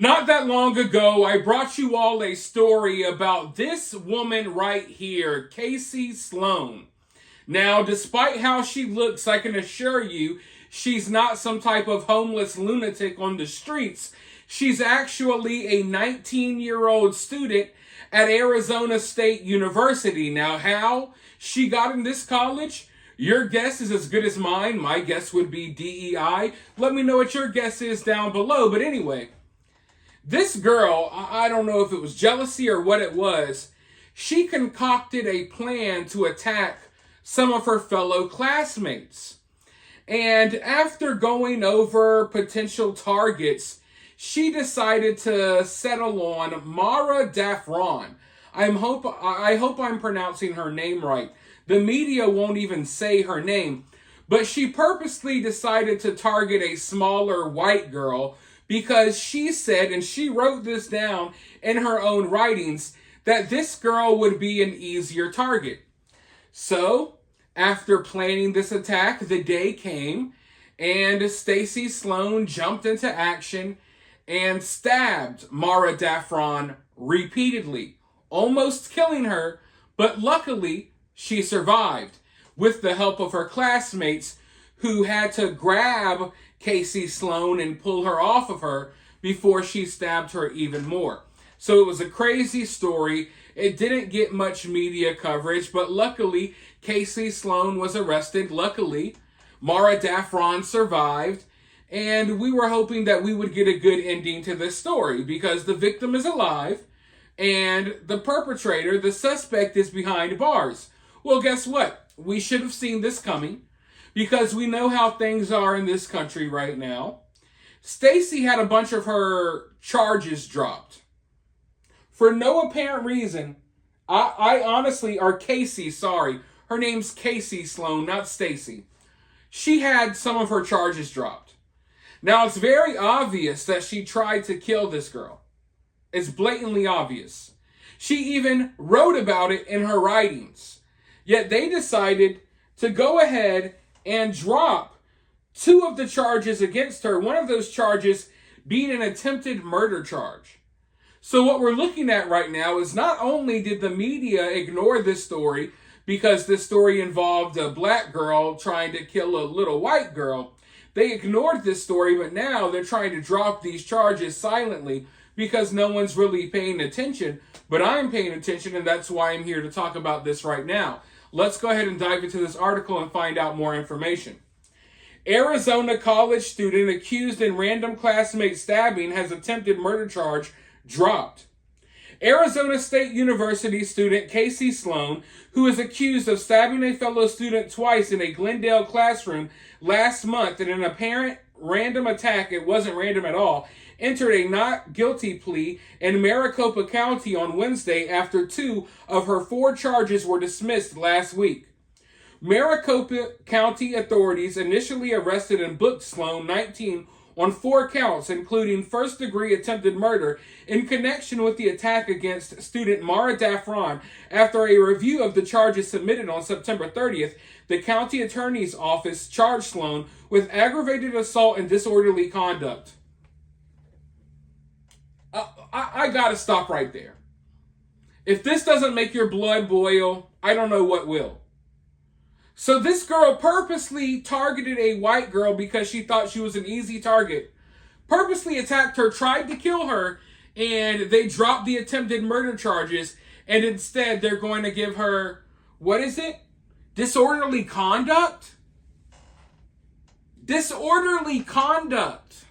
Not that long ago, I brought you all a story about this woman right here, Casey Sloan. Now, despite how she looks, I can assure you she's not some type of homeless lunatic on the streets. She's actually a 19-year-old student at Arizona State University. Now, how she got in this college? Your guess is as good as mine. My guess would be DEI. Let me know what your guess is down below. But anyway, this girl, I don't know if it was jealousy or what it was, she concocted a plan to attack some of her fellow classmates. And after going over potential targets, she decided to settle on Mara Daffron. I hope I'm pronouncing her name right. The media won't even say her name, but she purposely decided to target a smaller white girl because she said, and she wrote this down in her own writings, that this girl would be an easier target. So, after planning this attack, the day came, and Stacy Sloan jumped into action and stabbed Mara Daffron repeatedly, almost killing her, but luckily she survived with the help of her classmates who had to grab Casey Sloan and pull her off of her before she stabbed her even more. So it was a crazy story. It didn't get much media coverage, but luckily Casey Sloan was arrested. Luckily, Mara Daffron survived, and we were hoping that we would get a good ending to this story because the victim is alive and the perpetrator, the suspect, is behind bars. Well, guess what? We should have seen this coming, because we know how things are in this country right now. Stacy had a bunch of her charges dropped for no apparent reason. I honestly, or Casey, sorry. Her name's Casey Sloan, not Stacy. She had some of her charges dropped. Now, it's very obvious that she tried to kill this girl. It's blatantly obvious. She even wrote about it in her writings. Yet they decided to go ahead and drop two of the charges against her. One of those charges being an attempted murder charge. So what we're looking at right now is not only did the media ignore this story because this story involved a black girl trying to kill a little white girl, they ignored this story, but now they're trying to drop these charges silently because no one's really paying attention. But I'm paying attention, and that's why I'm here to talk about this right now. Let's go ahead and dive into this article and find out more information. Arizona college student accused in random classmate stabbing has attempted murder charge dropped. Arizona State University student Casey Sloan, who is accused of stabbing a fellow student twice in a Glendale classroom last month in an apparent random attack, it wasn't random at all, entered a not guilty plea in Maricopa County on Wednesday after two of her four charges were dismissed last week. Maricopa County authorities initially arrested and booked Sloan, 19, on four counts, including first-degree attempted murder in connection with the attack against student Mara Daffron. After a review of the charges submitted on September 30th, the county attorney's office charged Sloan with aggravated assault and disorderly conduct. I gotta stop right there. If this doesn't make your blood boil, I don't know what will. So this girl purposely targeted a white girl because she thought she was an easy target. Purposely attacked her, tried to kill her, and they dropped the attempted murder charges, and instead they're going to give her, what is it? Disorderly conduct? Disorderly conduct.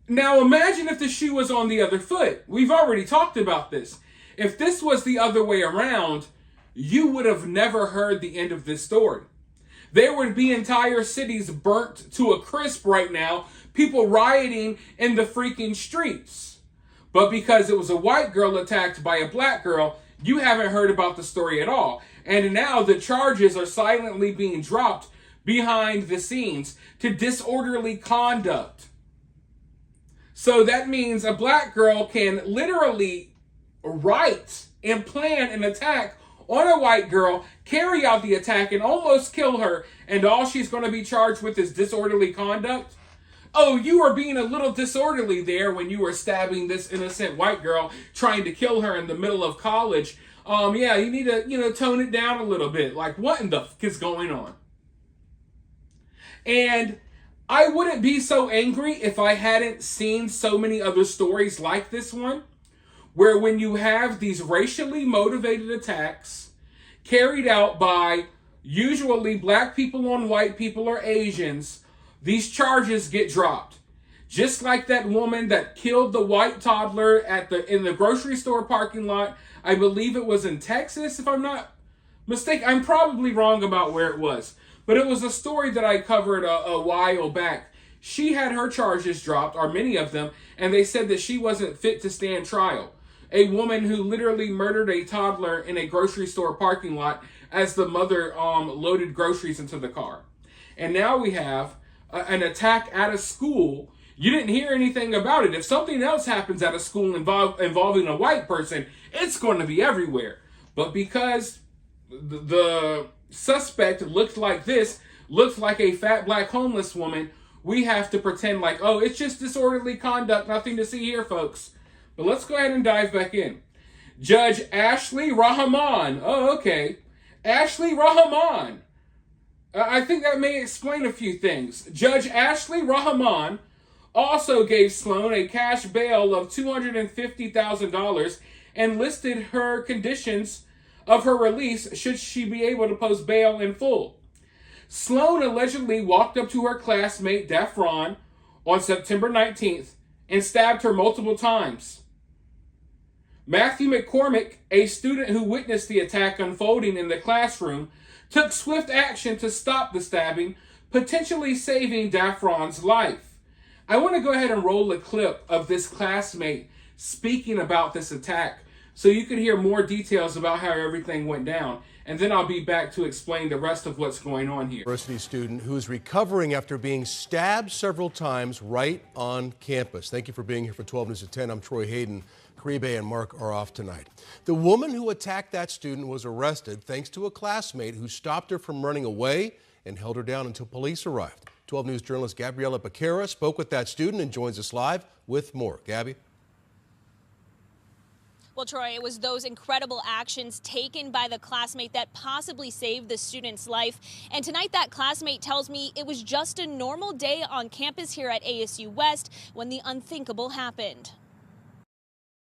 Now imagine if the shoe was on the other foot. We've already talked about this. If this was the other way around, you would have never heard the end of this story. There would be entire cities burnt to a crisp right now, people rioting in the freaking streets. But because it was a white girl attacked by a black girl, you haven't heard about the story at all. And now the charges are silently being dropped behind the scenes to disorderly conduct. So that means a black girl can literally write and plan an attack on a white girl, carry out the attack, and almost kill her, and all she's going to be charged with is disorderly conduct? oh, you were being a little disorderly there when you were stabbing this innocent white girl, trying to kill her in the middle of college. Yeah, you need to, tone it down a little bit. Like, what in the fuck is going on? And I wouldn't be so angry if I hadn't seen so many other stories like this one, where when you have these racially motivated attacks carried out by usually black people on white people or Asians, these charges get dropped. Just like that woman that killed the white toddler in the grocery store parking lot. I believe it was in Texas, if I'm not mistaken. I'm probably wrong about where it was. But it was a story that I covered a while back. She had her charges dropped, or many of them, and they said that she wasn't fit to stand trial. A woman who literally murdered a toddler in a grocery store parking lot as the mother loaded groceries into the car. And now we have an attack at a school. You didn't hear anything about it. If something else happens at a school involving a white person, it's going to be everywhere. But because the suspect looked like a fat black homeless woman, we have to pretend like, oh, it's just disorderly conduct, nothing to see here, folks. But let's go ahead and dive back in. Judge Ashley Rahman. Oh, okay. Ashley Rahman. I think that may explain a few things. Judge Ashley Rahman also gave Sloan a cash bail of $250,000 and listed her conditions of her release should she be able to post bail in full. Sloan allegedly walked up to her classmate Daffron on September 19th and stabbed her multiple times. Matthew McCormick, a student who witnessed the attack unfolding in the classroom, took swift action to stop the stabbing, potentially saving Daffron's life. I want to go ahead and roll a clip of this classmate speaking about this attack so you can hear more details about how everything went down. And then I'll be back to explain the rest of what's going on here. University student who is recovering after being stabbed several times right on campus. Thank you for being here for 12 News at 10. I'm Troy Hayden. Caribe and Mark are off tonight. The woman who attacked that student was arrested thanks to a classmate who stopped her from running away and held her down until police arrived. 12 News journalist Gabriella Becerra spoke with that student and joins us live with more. Gabby? Well, Troy, it was those incredible actions taken by the classmate that possibly saved the student's life. And tonight, that classmate tells me it was just a normal day on campus here at ASU West when the unthinkable happened.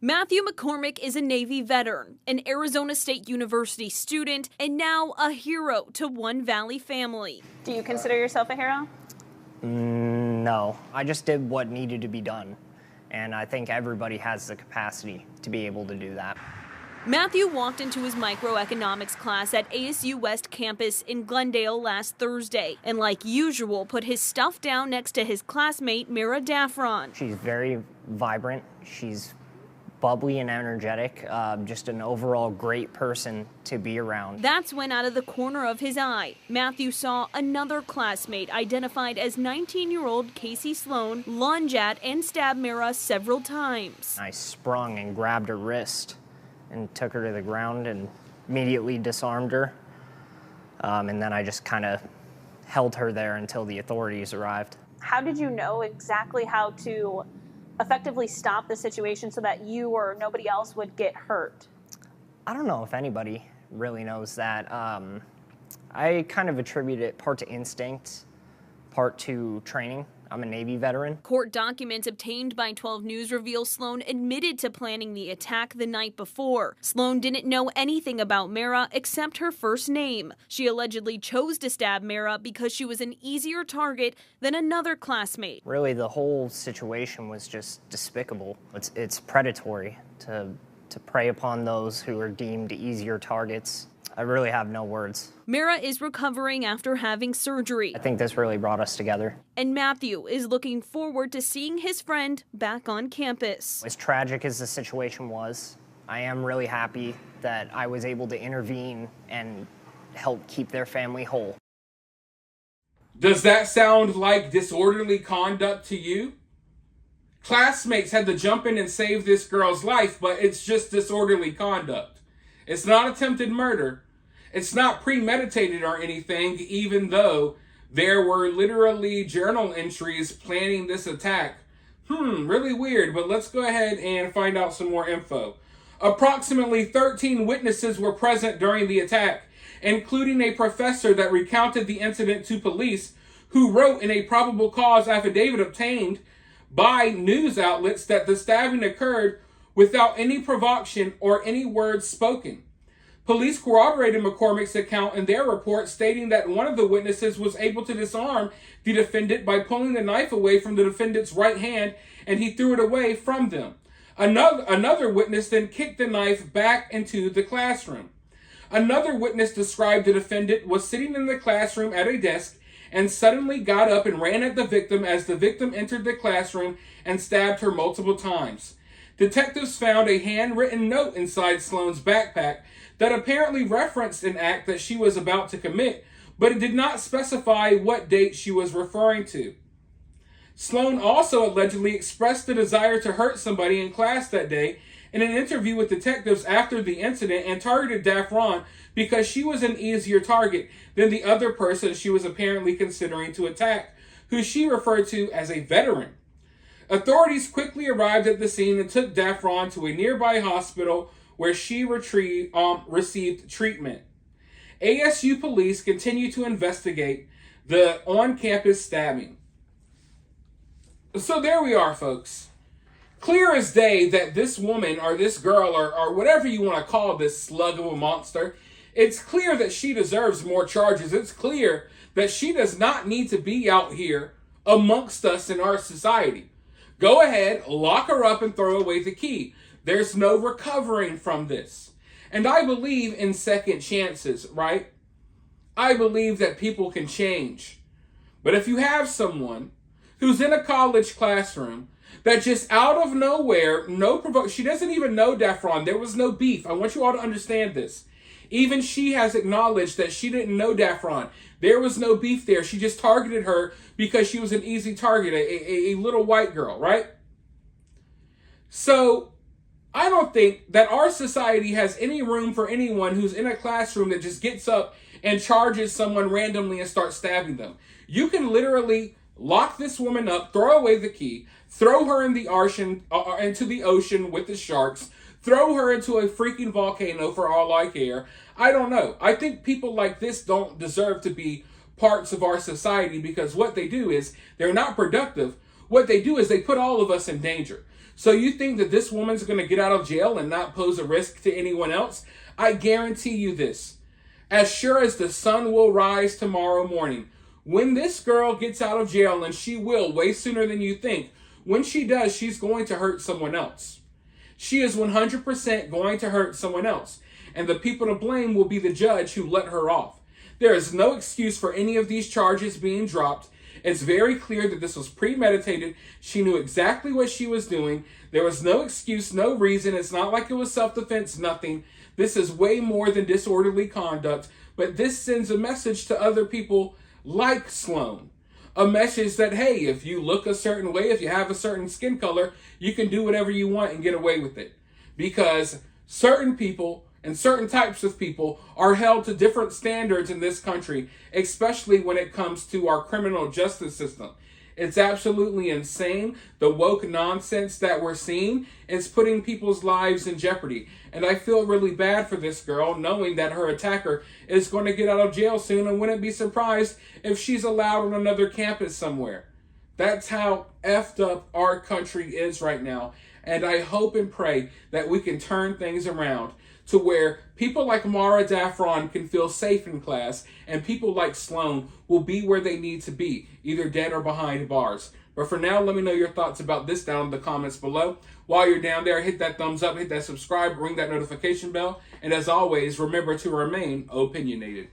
Matthew McCormick is a Navy veteran, an Arizona State University student, and now a hero to One Valley family. Do you consider yourself a hero? No, I just did what needed to be done. And I think everybody has the capacity to be able to do that. Matthew walked into his microeconomics class at ASU West campus in Glendale last Thursday, and like usual, put his stuff down next to his classmate, Mira Daffron. She's very vibrant. She's bubbly and energetic, just an overall great person to be around. That's when, out of the corner of his eye, Matthew saw another classmate identified as 19-year-old Casey Sloan lunge at and stab Mira several times. I sprung and grabbed her wrist and took her to the ground and immediately disarmed her. And then I just kind of held her there until the authorities arrived. How did you know exactly how to effectively stop the situation so that you or nobody else would get hurt? I don't know if anybody really knows that. I kind of attribute it part to instinct, part to training. I'm a Navy veteran. Court documents obtained by 12 News reveal Sloan admitted to planning the attack the night before. Sloan didn't know anything about Mira except her first name. She allegedly chose to stab Mira because she was an easier target than another classmate. Really, the whole situation was just despicable. It's predatory to prey upon those who are deemed easier targets. I really have no words. Mira is recovering after having surgery. I think this really brought us together. And Matthew is looking forward to seeing his friend back on campus. As tragic as the situation was, I am really happy that I was able to intervene and help keep their family whole. Does that sound like disorderly conduct to you? Classmates had to jump in and save this girl's life, but it's just disorderly conduct. It's not attempted murder. It's not premeditated or anything, even though There were literally journal entries planning this attack. Really weird, but let's go ahead and find out some more info. Approximately 13 witnesses were present during the attack, including a professor that recounted the incident to police, who wrote in a probable cause affidavit obtained by news outlets that the stabbing occurred without any provocation or any words spoken. Police corroborated McCormick's account in their report, stating that one of the witnesses was able to disarm the defendant by pulling the knife away from the defendant's right hand, and he threw it away from them. Another witness then kicked the knife back into the classroom. Another witness described the defendant was sitting in the classroom at a desk and suddenly got up and ran at the victim as the victim entered the classroom and stabbed her multiple times. Detectives found a handwritten note inside Sloan's backpack that apparently referenced an act that she was about to commit, but it did not specify what date she was referring to. Sloan also allegedly expressed the desire to hurt somebody in class that day in an interview with detectives after the incident, and targeted Daffron because she was an easier target than the other person she was apparently considering to attack, who she referred to as a veteran. Authorities quickly arrived at the scene and took Daffron to a nearby hospital where she received treatment. ASU police continue to investigate the on-campus stabbing. So there we are, folks. Clear as day that this woman or this girl or whatever you want to call this slug of a monster, it's clear that she deserves more charges. It's clear that she does not need to be out here amongst us in our society. Go ahead, lock her up and throw away the key. There's no recovering from this. And I believe in second chances, right? I believe that people can change. But if you have someone who's in a college classroom that just out of nowhere, she doesn't even know Daffron. There was no beef. I want you all to understand this. Even she has acknowledged that she didn't know Daffron. There was no beef there. She just targeted her because she was an easy target, a little white girl, right? So I don't think that our society has any room for anyone who's in a classroom that just gets up and charges someone randomly and starts stabbing them. You can literally lock this woman up, throw away the key, throw her in the ocean, into the ocean with the sharks, throw her into a freaking volcano for all I care. I don't know. I think people like this don't deserve to be parts of our society, because what they do is they're not productive. What they do is they put all of us in danger. So you think that this woman's going to get out of jail and not pose a risk to anyone else? I guarantee you this. As sure as the sun will rise tomorrow morning, when this girl gets out of jail, and she will way sooner than you think, when she does, she's going to hurt someone else. She is 100% going to hurt someone else. And the people to blame will be the judge who let her off. There is no excuse for any of these charges being dropped. It's very clear that this was premeditated. She knew exactly what she was doing. There was no excuse, no reason. It's not like it was self-defense, nothing. This is way more than disorderly conduct. But this sends a message to other people like Sloan. A message that, hey, if you look a certain way, if you have a certain skin color, you can do whatever you want and get away with it. Because certain people and certain types of people are held to different standards in this country, especially when it comes to our criminal justice system. It's absolutely insane. The woke nonsense that we're seeing is putting people's lives in jeopardy. And I feel really bad for this girl, knowing that her attacker is going to get out of jail soon, and wouldn't be surprised if she's allowed on another campus somewhere. That's how effed up our country is right now. And I hope and pray that we can turn things around to where people like Mara Daffron can feel safe in class, and people like Sloan will be where they need to be, either dead or behind bars. But for now, let me know your thoughts about this down in the comments below. While you're down there, hit that thumbs up, hit that subscribe, ring that notification bell, and as always, remember to remain opinionated.